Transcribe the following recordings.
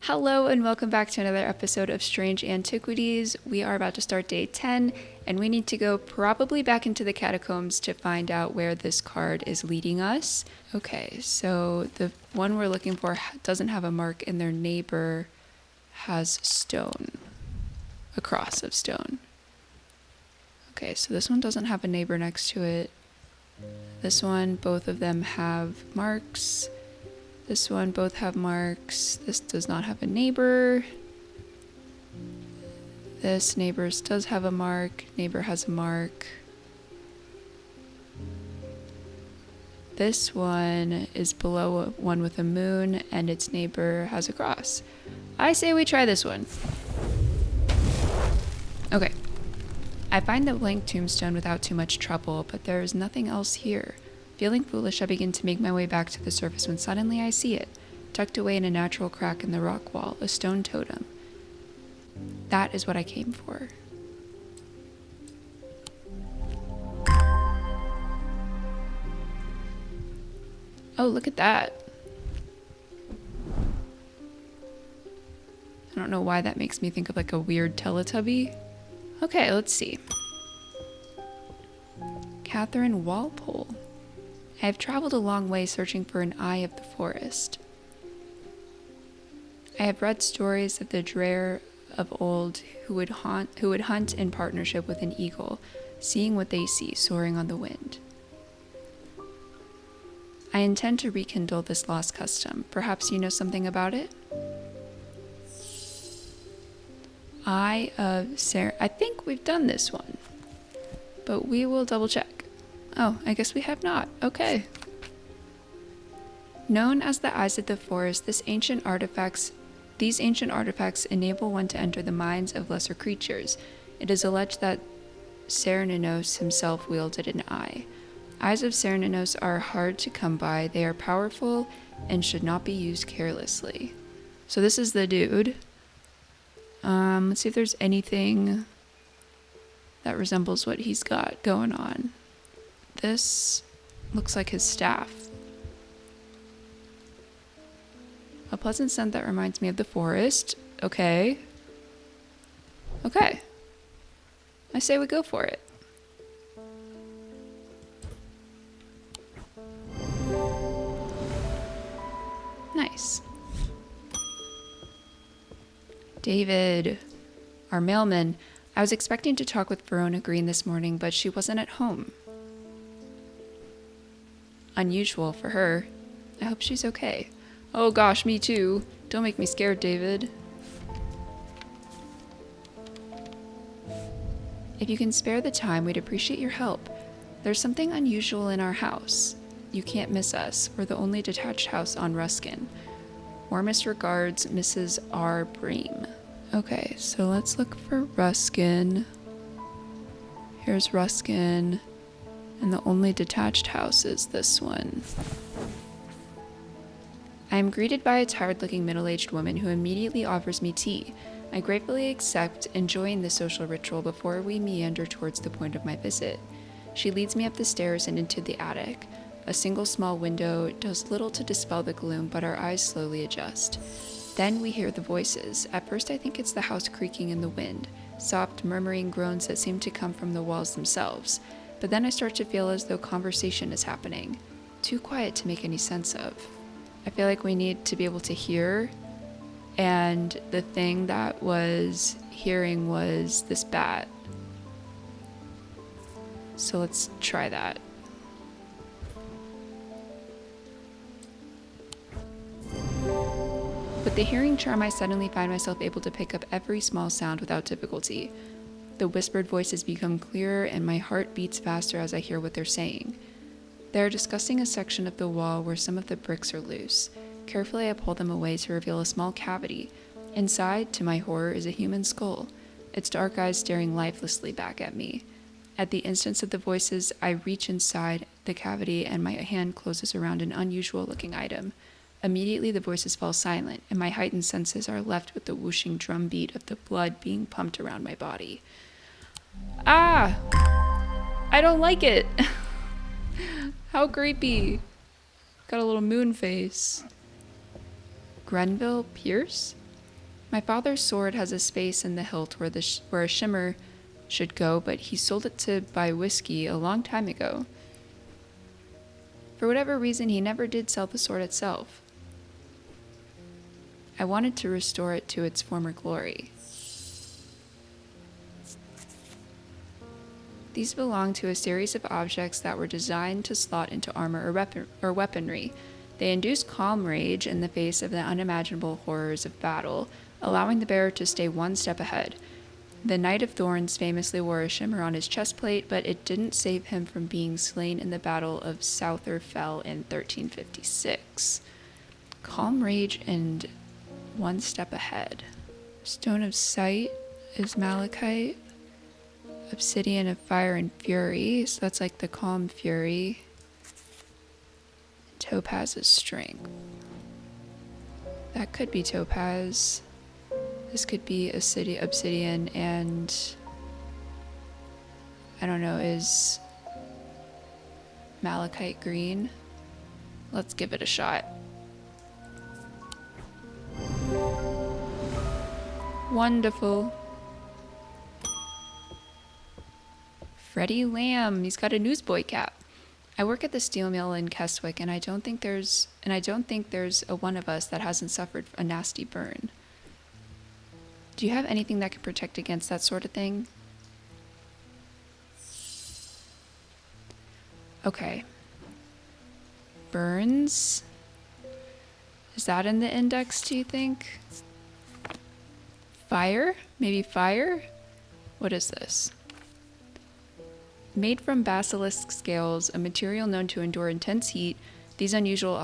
Hello and welcome back to another episode of Strange Antiquities. We are about to start day 10 and we need to go probably back into the catacombs to find out where this card is leading us. Okay, so the one we're looking for doesn't have a mark and their neighbor has stone, a cross of stone. Okay, so this one doesn't have a neighbor next to it. This one, both of them have marks. This one, both have marks. This does not have a neighbor. This neighbor's does have a mark. Neighbor has a mark. This one is below one with a moon, and its neighbor has a cross. I say we try this one. Okay. I find the blank tombstone without too much trouble, but there is nothing else here. Feeling foolish, I begin to make my way back to the surface when suddenly I see it, tucked away in a natural crack in the rock wall, a stone totem. That is what I came for. Oh, look at that. I don't know why that makes me think of like a weird Teletubby. Okay, let's see. Catherine Walpole. I have traveled a long way searching for an eye of the forest. I have read stories of the drear of old who would hunt in partnership with an eagle, seeing what they see soaring on the wind. I intend to rekindle this lost custom. Perhaps you know something about it? Eye of Sarah. I think we've done this one, but we will double check. Oh, I guess we have not. Okay. Known as the Eyes of the Forest, these ancient artifacts enable one to enter the minds of lesser creatures. It is alleged that Cernunnos himself wielded an eye. Eyes of Cernunnos are hard to come by. They are powerful and should not be used carelessly. So this is the dude. Let's see if there's anything that resembles what he's got going on. This looks like his staff. A pleasant scent that reminds me of the forest. Okay. Okay. I say we go for it. Nice. David, our mailman. I was expecting to talk with Verona Green this morning, but she wasn't at home. Unusual for her. I hope she's okay. Oh gosh, me too. Don't make me scared, David. If you can spare the time, we'd appreciate your help. There's something unusual in our house. You can't miss us. We're the only detached house on Ruskin. Warmest regards, Mrs. R. Bream. Okay, so let's look for Ruskin. Here's Ruskin. And the only detached house is this one. I am greeted by a tired-looking middle-aged woman who immediately offers me tea. I gratefully accept, enjoying the social ritual before we meander towards the point of my visit. She leads me up the stairs and into the attic. A single small window does little to dispel the gloom, but our eyes slowly adjust. Then we hear the voices. At first I think it's the house creaking in the wind, soft murmuring groans that seem to come from the walls themselves. But then I start to feel as though conversation is happening. Too quiet to make any sense of. I feel like we need to be able to hear, and the thing that was hearing was this bat. So let's try that. With the hearing charm, I suddenly find myself able to pick up every small sound without difficulty. The whispered voices become clearer, and my heart beats faster as I hear what they're saying. They are discussing a section of the wall where some of the bricks are loose. Carefully, I pull them away to reveal a small cavity. Inside, to my horror, is a human skull, its dark eyes staring lifelessly back at me. At the instance of the voices, I reach inside the cavity and my hand closes around an unusual-looking item. Immediately, the voices fall silent, and my heightened senses are left with the whooshing drumbeat of the blood being pumped around my body. Ah! I don't like it! How creepy. Got a little moon face. Grenville Pierce? My father's sword has a space in the hilt where a shimmer should go, but he sold it to buy whiskey a long time ago. For whatever reason, he never did sell the sword itself. I wanted to restore it to its former glory. These belong to a series of objects that were designed to slot into armor or weaponry. They induce calm rage in the face of the unimaginable horrors of battle, allowing the bearer to stay one step ahead. The Knight of Thorns famously wore a shimmer on his chestplate, but it didn't save him from being slain in the Battle of Souther Fell in 1356. Calm rage and one step ahead. Stone of Sight is malachite. Obsidian of Fire and Fury, so that's like the calm fury. Topaz is strength. That could be topaz. This could be obsidian, and I don't know, is malachite green? Let's give it a shot. Wonderful. Freddie Lamb, he's got a newsboy cap. I work at the steel mill in Keswick, and I don't think there's a one of us that hasn't suffered a nasty burn. Do you have anything that can protect against that sort of thing? Okay. Burns? Is that in the index, do you think? Fire? Maybe fire? What is this? Made from basilisk scales, a material known to endure intense heat, these unusual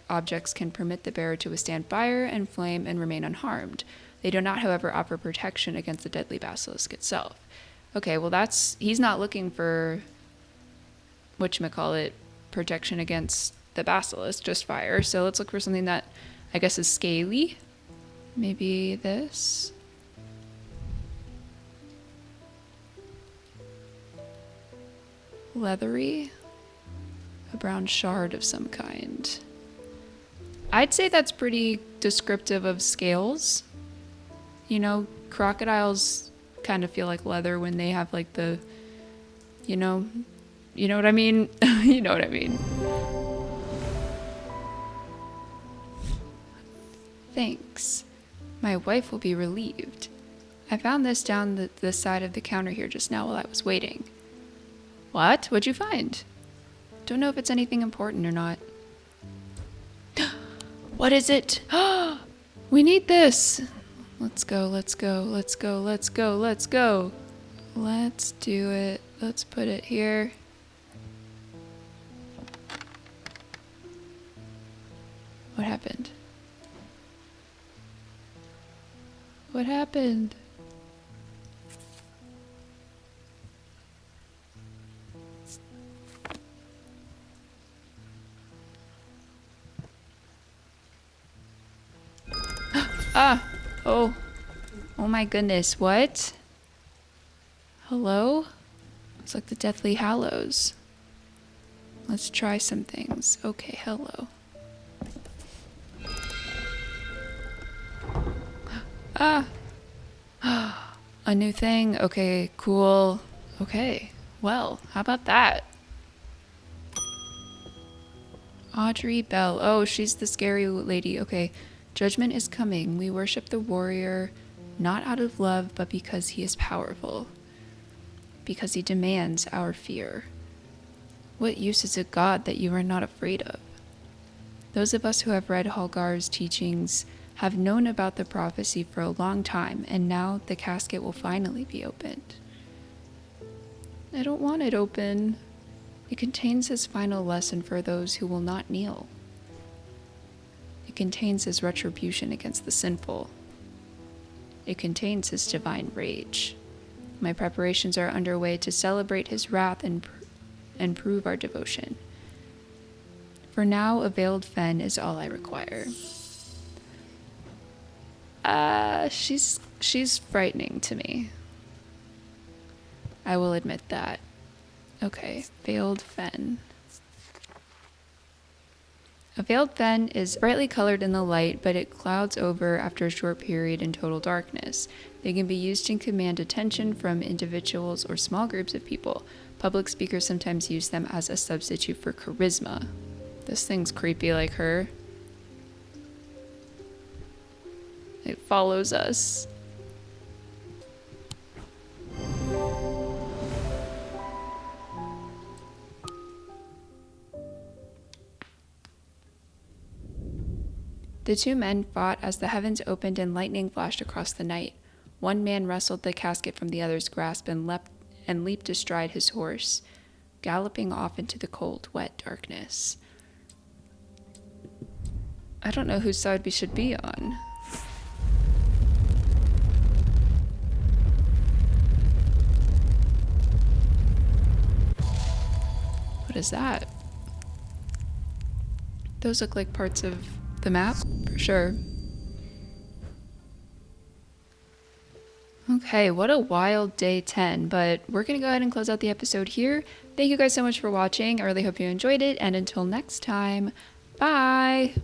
objects can permit the bearer to withstand fire and flame and remain unharmed. They do not, however, offer protection against the deadly basilisk itself. Okay, well he's not looking for, whatchamacallit, protection against the basilisk, just fire. So let's look for something that I guess is scaly. Maybe this? Leathery? A brown shard of some kind. I'd say that's pretty descriptive of scales. You know, crocodiles kind of feel like leather when they have like the, you know what I mean? You know what I mean. Thanks. My wife will be relieved. I found this down the side of the counter here just now while I was waiting. What? What'd you find? Don't know if it's anything important or not. What is it? We need this. Let's go, let's go, let's go, let's go, let's go. Let's do it. Let's put it here. What happened? What happened? Ah! Oh. Oh my goodness, what? Hello? It's like the Deathly Hallows. Let's try some things. Okay, hello. Ah! A new thing? Okay, cool. Okay, well, how about that? Audrey Bell. Oh, she's the scary lady. Okay. Judgment is coming. We worship the warrior, not out of love, but because he is powerful. Because he demands our fear. What use is a god that you are not afraid of? Those of us who have read Holgar's teachings have known about the prophecy for a long time, and now the casket will finally be opened. I don't want it open. It contains his final lesson for those who will not kneel. It contains his retribution against the sinful. It contains his divine rage. My preparations are underway to celebrate his wrath and prove our devotion. For now, a veiled fen is all I require. She's frightening to me. I will admit that. Okay, veiled fen. A veiled fen is brightly colored in the light, but it clouds over after a short period in total darkness. They can be used to command attention from individuals or small groups of people. Public speakers sometimes use them as a substitute for charisma. This thing's creepy like her. It follows us. The two men fought as the heavens opened and lightning flashed across the night. One man wrestled the casket from the other's grasp and leaped astride his horse, galloping off into the cold, wet darkness. I don't know whose side we should be on. What is that? Those look like parts of the map, for sure. Okay, what a wild day 10, but we're gonna go ahead and close out the episode here. Thank you guys so much for watching. I really hope you enjoyed it, and until next time, bye!